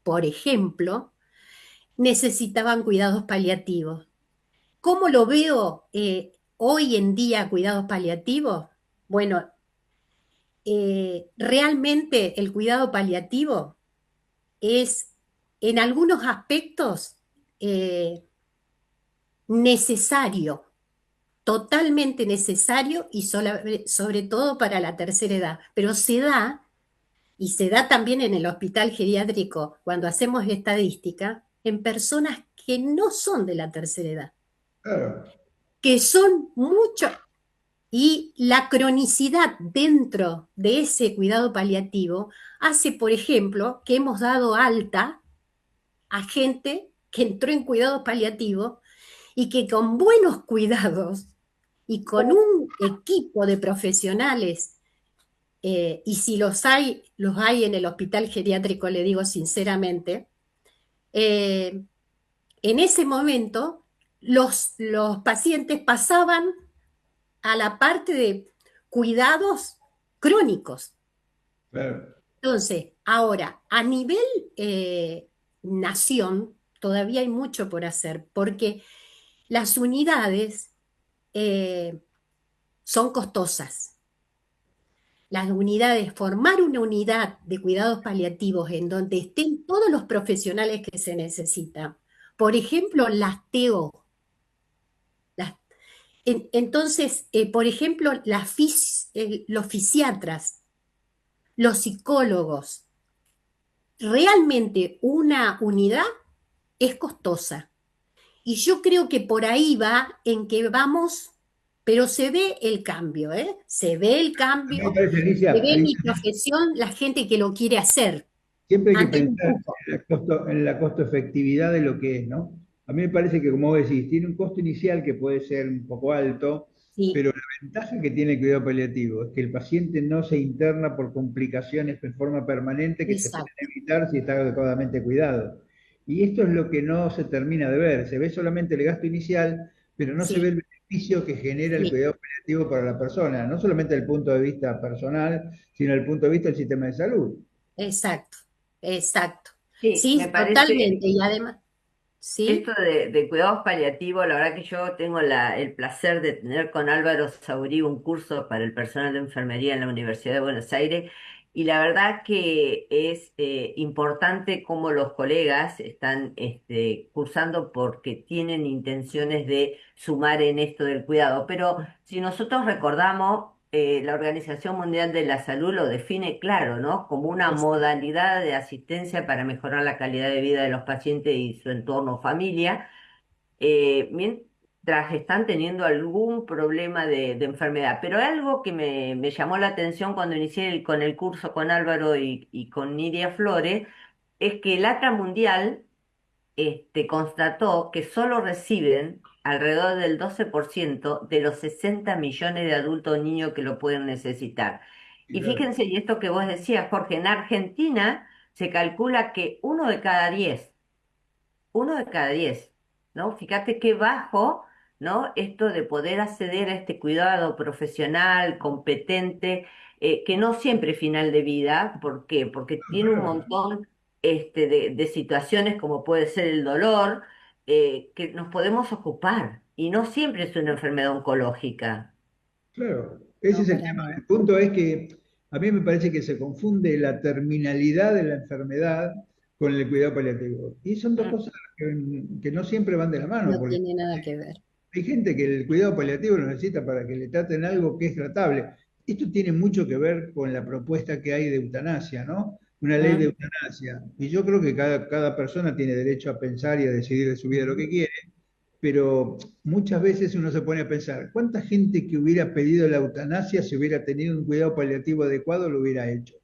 por ejemplo, necesitaban cuidados paliativos. ¿Cómo lo veo hoy en día cuidados paliativos? Bueno, realmente el cuidado paliativo es en algunos aspectos necesario, totalmente necesario y sobre todo para la tercera edad, pero se da, y se da también en el hospital geriátrico cuando hacemos estadística, en personas que no son de la tercera edad, que son mucho, y la cronicidad dentro de ese cuidado paliativo hace, por ejemplo, que hemos dado alta a gente que entró en cuidados paliativos y que con buenos cuidados y con un equipo de profesionales, y si los hay en el hospital geriátrico, le digo sinceramente, en ese momento los pacientes pasaban a la parte de cuidados crónicos. Claro. Entonces, ahora, a nivel nación, todavía hay mucho por hacer, porque las unidades son costosas. Las unidades, formar una unidad de cuidados paliativos en donde estén todos los profesionales que se necesitan. Por ejemplo, las TO. Entonces, por ejemplo, los fisiatras, los psicólogos, realmente una unidad es costosa. Y yo creo que por ahí va en que vamos, pero se ve el cambio, ¿eh? Se ve el cambio, Alicia, se ve en mi profesión la gente que lo quiere hacer. Siempre hay que pensar en la costo efectividad de lo que es, ¿no? A mí me parece que, como vos decís, tiene un costo inicial que puede ser un poco alto, Sí. pero la ventaja que tiene el cuidado paliativo es que el paciente no se interna por complicaciones en forma permanente que se pueden evitar si está adecuadamente cuidado. Y esto es lo que no se termina de ver. Se ve solamente el gasto inicial, pero no se ve el beneficio que genera el cuidado paliativo para la persona, no solamente desde el punto de vista personal, sino desde el punto de vista del sistema de salud. Exacto. Sí, me parece, totalmente. Y además, esto de cuidados paliativos, la verdad que yo tengo el placer de tener con Álvaro Saurí un curso para el personal de enfermería en la Universidad de Buenos Aires, y la verdad que es importante cómo los colegas están cursando porque tienen intenciones de sumar en esto del cuidado. Pero si nosotros recordamos, la Organización Mundial de la Salud lo define claro, ¿no? Como una modalidad de asistencia para mejorar la calidad de vida de los pacientes y su entorno o familia, mientras están teniendo algún problema de enfermedad. Pero algo que me llamó la atención cuando inicié con el curso con Álvaro y con Nidia Flores, es que el ACRA Mundial constató que solo reciben alrededor del 12% de los 60 millones de adultos niños que lo pueden necesitar. Y fíjense, y esto que vos decías, Jorge, en Argentina se calcula que uno de cada 10, ¿no? Fíjate qué bajo, ¿no? Esto de poder acceder a este cuidado profesional, competente, que no siempre es final de vida. ¿Por qué? Porque tiene un montón de situaciones como puede ser el dolor, que nos podemos ocupar, y no siempre es una enfermedad oncológica. Claro, ese es el tema. El punto es que a mí me parece que se confunde la terminalidad de la enfermedad con el cuidado paliativo. Y son dos cosas que no siempre van de la mano. No tiene nada que ver. Hay gente que el cuidado paliativo lo necesita para que le traten algo que es tratable. Esto tiene mucho que ver con la propuesta que hay de eutanasia, ¿no? Una ley de eutanasia. Y yo creo que cada persona tiene derecho a pensar y a decidir de su vida lo que quiere. pero muchas veces uno se pone a pensar, ¿cuánta gente que hubiera pedido la eutanasia si hubiera tenido un cuidado paliativo adecuado lo hubiera hecho? Sí,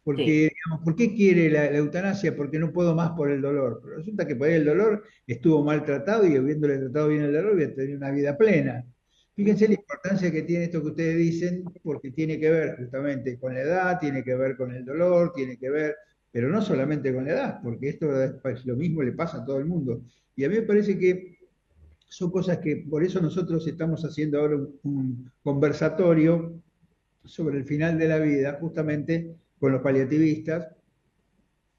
Porque, digamos, ¿por qué quiere la eutanasia? Porque no puedo más por el dolor. Pero resulta que por ahí el dolor estuvo maltratado y habiéndole tratado bien el dolor, voy a tener una vida plena. Fíjense la importancia que tiene esto que ustedes dicen, porque tiene que ver justamente con la edad, tiene que ver con el dolor, tiene que ver, pero no solamente con la edad, porque esto es lo mismo le pasa a todo el mundo. Y a mí me parece que son cosas que por eso nosotros estamos haciendo ahora un conversatorio sobre el final de la vida, justamente con los paliativistas,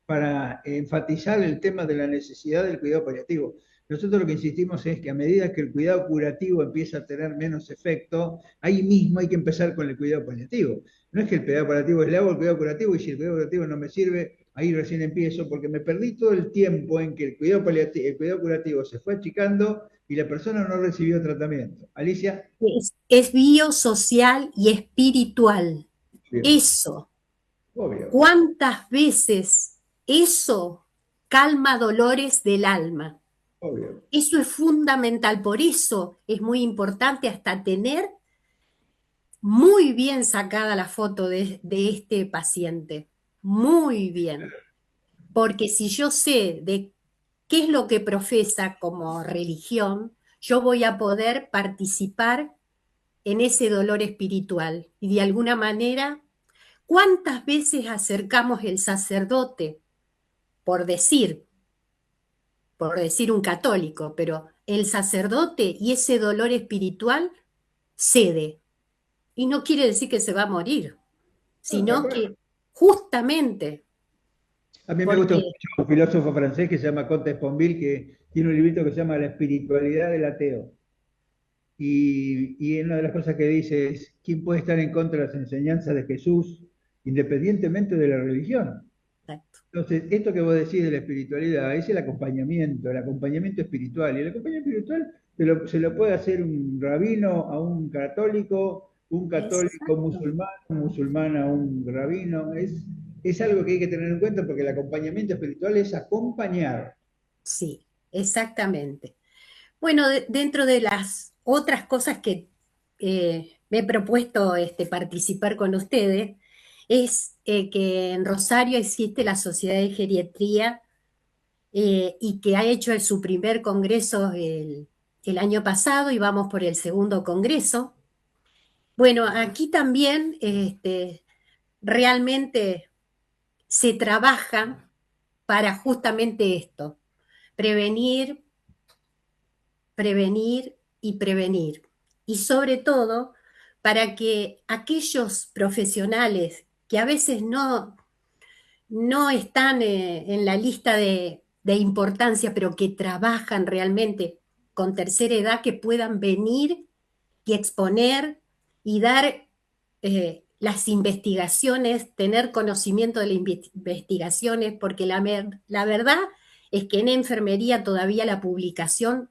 para enfatizar el tema de la necesidad del cuidado paliativo. Nosotros lo que insistimos es que a medida que el cuidado curativo empieza a tener menos efecto, ahí mismo hay que empezar con el cuidado paliativo. No es que el cuidado paliativo es le hago el cuidado curativo y si el cuidado curativo no me sirve, ahí recién empiezo, porque me perdí todo el tiempo en que el cuidado curativo se fue achicando y la persona no recibió tratamiento. Alicia. Es biosocial y espiritual. Bien, Eso, obvio, ¿cuántas veces eso calma dolores del alma? obvio. Eso es fundamental, por eso es muy importante hasta tener muy bien sacada la foto de este paciente, muy bien, porque si yo sé de qué es lo que profesa como religión, yo voy a poder participar en ese dolor espiritual y de alguna manera, ¿cuántas veces acercamos el sacerdote, por decir un católico, pero el sacerdote y ese dolor espiritual cede? Y no quiere decir que se va a morir, No, tal sino cual. que justamente A mí me gusta porque mucho un filósofo francés que se llama Comte Sponville, que tiene un librito que se llama La espiritualidad del ateo. Y una de las cosas que dice es, ¿quién puede estar en contra de las enseñanzas de Jesús, independientemente de la religión? Entonces, esto que vos decís de la espiritualidad es el acompañamiento espiritual. Y el acompañamiento espiritual se lo puede hacer un rabino a un católico exacto, musulmán, un musulmán a un rabino. Es algo que hay que tener en cuenta porque el acompañamiento espiritual es acompañar. sí, exactamente. Bueno, dentro de las otras cosas que me he propuesto participar con ustedes, es que en Rosario existe la Sociedad de Geriatría y que ha hecho su primer congreso el año pasado y vamos por el segundo congreso. Bueno, aquí también realmente se trabaja para justamente esto, prevenir, prevenir y prevenir. Y sobre todo, para que aquellos profesionales que a veces no están en la lista de importancia, pero que trabajan realmente con tercera edad, que puedan venir y exponer y dar las investigaciones, tener conocimiento de las investigaciones, porque la verdad es que en enfermería todavía la publicación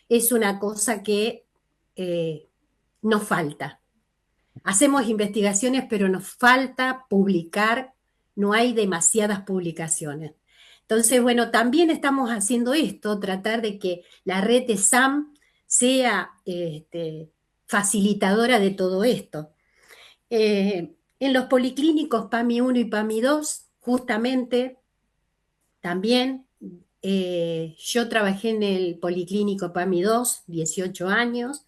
es una cosa que nos falta. Hacemos investigaciones, pero nos falta publicar, no hay demasiadas publicaciones. Entonces, bueno, también estamos haciendo esto, tratar de que la red de SAM sea facilitadora de todo esto. En los policlínicos PAMI 1 y PAMI 2, justamente, también yo trabajé en el policlínico PAMI 2, 18 años.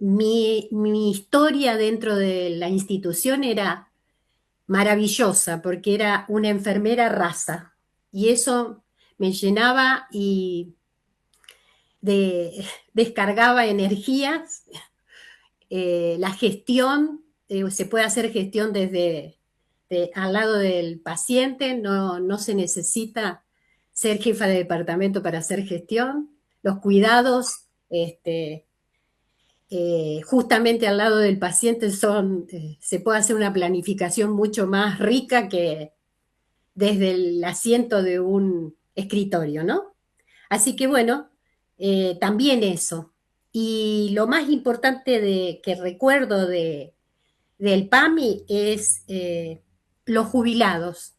Mi historia dentro de la institución era maravillosa porque era una enfermera raza y eso me llenaba y descargaba energías. La gestión, se puede hacer gestión desde al lado del paciente, no se necesita ser jefa de departamento para hacer gestión. Los cuidados, justamente al lado del paciente se puede hacer una planificación mucho más rica que desde el asiento de un escritorio, ¿no? Así que bueno, también eso. Y lo más importante que recuerdo del PAMI es los jubilados,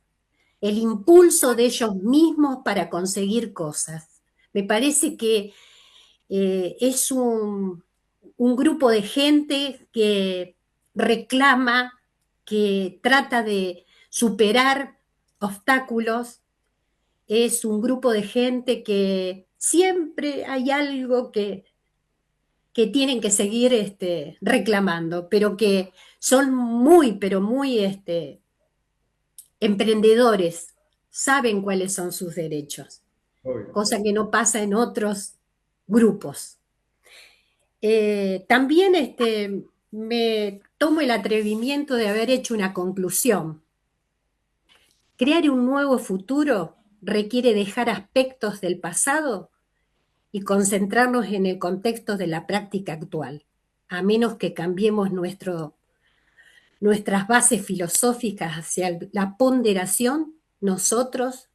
el impulso de ellos mismos para conseguir cosas. Me parece que es un grupo de gente que reclama, que trata de superar obstáculos. Es un grupo de gente que siempre hay algo que tienen que seguir reclamando, pero que son muy, pero muy emprendedores, saben cuáles son sus derechos, Obvio. cosa que no pasa en otros grupos. También me tomo el atrevimiento de haber hecho una conclusión. Crear un nuevo futuro requiere dejar aspectos del pasado y concentrarnos en el contexto de la práctica actual, a menos que cambiemos nuestras bases filosóficas hacia la ponderación, nosotros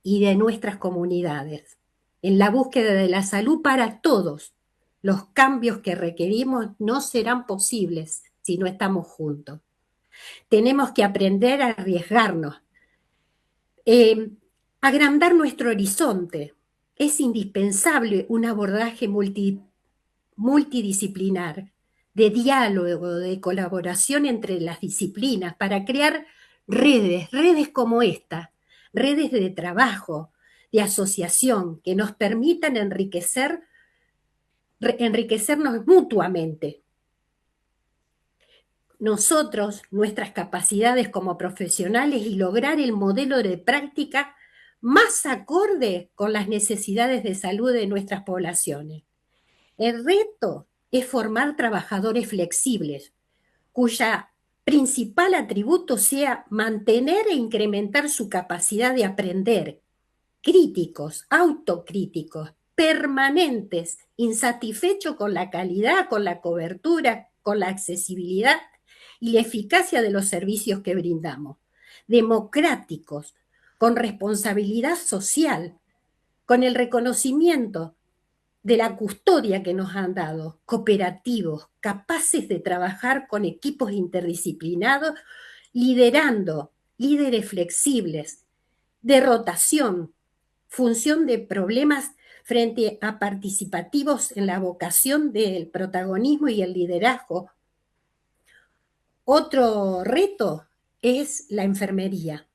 y de nuestras comunidades, en la búsqueda de la salud para todos. Los cambios que requerimos no serán posibles si no estamos juntos. Tenemos que aprender a arriesgarnos, agrandar nuestro horizonte. Es indispensable un abordaje multidisciplinar, de diálogo, de colaboración entre las disciplinas para crear redes como esta, redes de trabajo, de asociación, que nos permitan enriquecernos mutuamente. Nosotros, nuestras capacidades como profesionales y lograr el modelo de práctica más acorde con las necesidades de salud de nuestras poblaciones. El reto es formar trabajadores flexibles, cuya principal atributo sea mantener e incrementar su capacidad de aprender, críticos, autocríticos, permanentes, insatisfechos con la calidad, con la cobertura, con la accesibilidad y la eficacia de los servicios que brindamos, democráticos, con responsabilidad social, con el reconocimiento de la custodia que nos han dado, cooperativos, capaces de trabajar con equipos interdisciplinados, liderando, líderes flexibles, de rotación, función de problemas frente a participativos en la vocación del protagonismo y el liderazgo. Otro reto es la enfermería.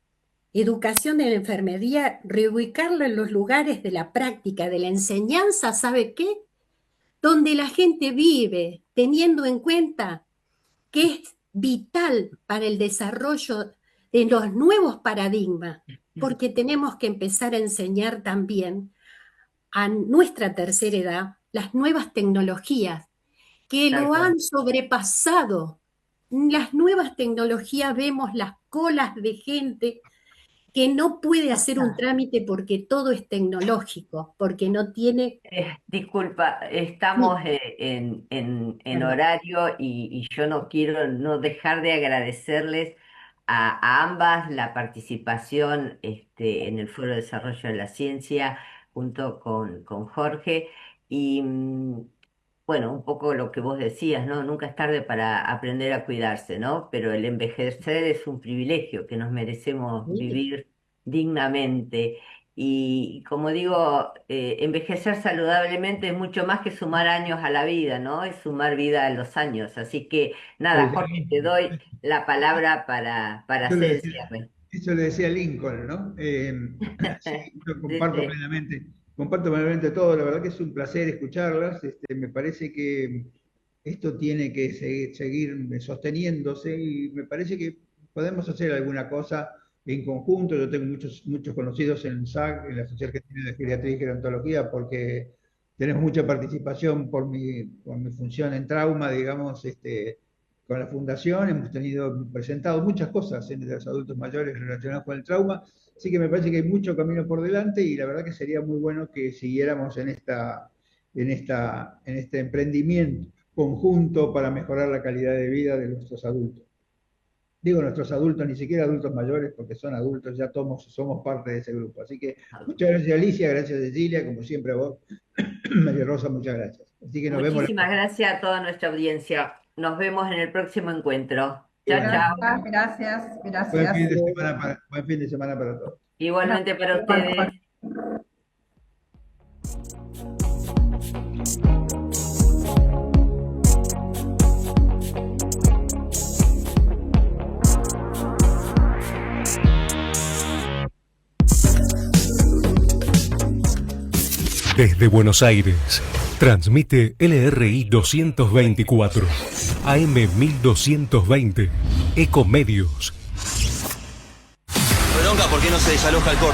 Educación de la enfermería, reubicarla en los lugares de la práctica, de la enseñanza, ¿sabe qué? Donde la gente vive, teniendo en cuenta que es vital para el desarrollo de los nuevos paradigmas, porque tenemos que empezar a enseñar también a nuestra tercera edad las nuevas tecnologías que lo han sobrepasado. Las nuevas tecnologías, vemos las colas de gente que no puede hacer un trámite porque todo es tecnológico, porque no tiene... Disculpa, estamos en horario y yo no quiero no dejar de agradecerles a ambas la participación en el Foro de Desarrollo de la Ciencia junto con Jorge y bueno, un poco lo que vos decías, ¿no? Nunca es tarde para aprender a cuidarse, ¿no? Pero el envejecer es un privilegio que nos merecemos vivir dignamente. Y como digo, envejecer saludablemente es mucho más que sumar años a la vida, ¿no? Es sumar vida a los años. Así que nada, Jorge, te doy la palabra para hacer el cierre. Eso le decía Lincoln, ¿no? Sí, yo comparto plenamente todo. La verdad que es un placer escucharlas. Me parece que esto tiene que seguir sosteniéndose y me parece que podemos hacer alguna cosa en conjunto. Yo tengo muchos conocidos en SAG, en la Sociedad Argentina de Geriatría y Gerontología, porque tenemos mucha participación por mi función en trauma, digamos, con la fundación. Hemos presentado muchas cosas en los adultos mayores relacionadas con el trauma, así que me parece que hay mucho camino por delante y la verdad que sería muy bueno que siguiéramos en este emprendimiento conjunto para mejorar la calidad de vida de nuestros adultos. Digo nuestros adultos, ni siquiera adultos mayores, porque son adultos, ya somos parte de ese grupo. Así que muchas gracias Alicia, gracias Cecilia, como siempre a vos. María Rosa, muchas gracias. Así que nos vemos. Muchísimas gracias a toda nuestra audiencia. Nos vemos en el próximo encuentro. Chao, chao. Gracias. Buen fin de semana para todos. Igualmente para ustedes. Desde Buenos Aires, transmite LRI 224, AM 1220, Ecomedios. Bronca, ¿por qué no se desaloja el corte?